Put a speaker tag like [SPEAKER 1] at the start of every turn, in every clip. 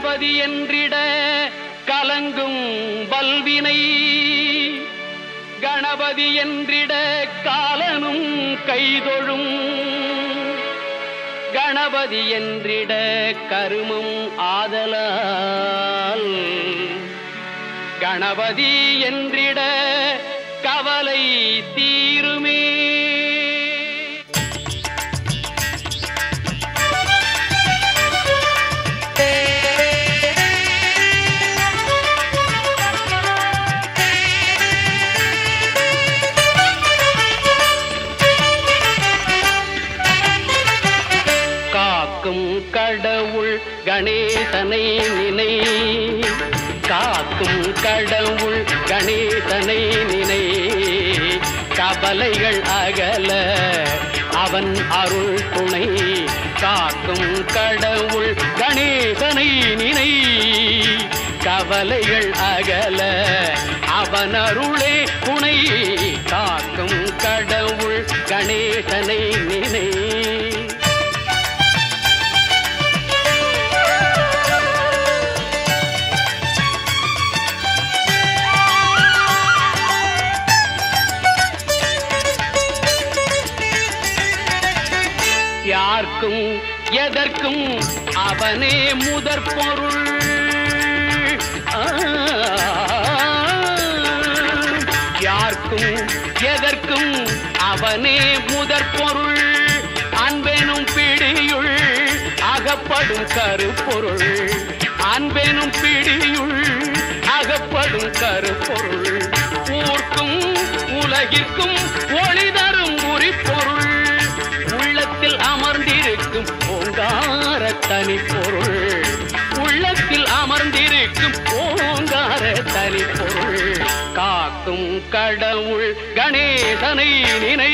[SPEAKER 1] கணபதி என்றிட கலங்கும் வல்வினை, கணபதி என்றிட காலனும் கைதொழும், கணபதி என்றிட கருமம் ஆதலால், கணபதி என்றிட கவலை தீருமே. காக்கும் கடவுள் கணேசனை நினை, காக்கும் கடவுள் கணேசனை நினை, கவலைகள் அகல அவன் அருள் துணை. காக்கும் கடவுள் கணேசனை நினை, கவலைகள் அகல அவன் அருளே துணை. காக்கும் கடவுள் கணேசனை நினை. யார்க்கும் எதற்கும் அவனே முதற் பொருள், யார்க்கும் எதற்கும் அவனே முதற் பொருள். அன்பெனும் பிடியுள் அகப்படும் கருப்பொருள், அன்பெனும் பிடியுள் அகப்படும் கருப்பொருள். ஊர்க்கும் உலகிற்கும் ஒளி தரும் உரிப்பொருள், உள்ளத்தில் அமர்ந்திருக்கும் ஓங்கார தனிப்பொருள், உள்ளத்தில் அமர்ந்திருக்கும் ஓங்கார தனிப்பொருள். காக்கும் கடவுள் கணேசனை நினை.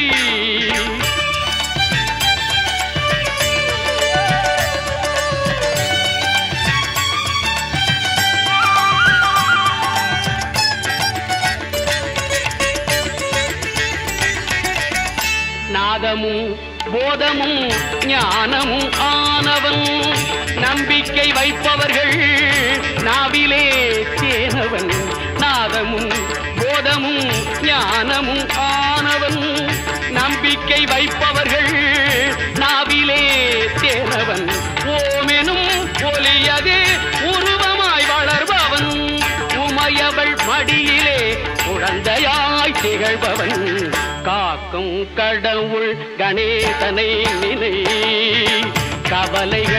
[SPEAKER 1] நாதமும் போதமும் ஞானமும் ஆனவன், நம்பிக்கை வைப்பவர்கள் நாவிலே தேனவன். நாதமும் போதமும் ஞானமும் ஆனவன், நம்பிக்கை வைப்பவர்கள் நாவிலே தேனவன். ஓமெனும் ஒலியதே உருவமாய் வளர்பவன், உமையவள் மடியிலே குழந்தையாய் திகழ்பவன். காக்கும் கடவுள் கணேசனை நினை, கவலைகள்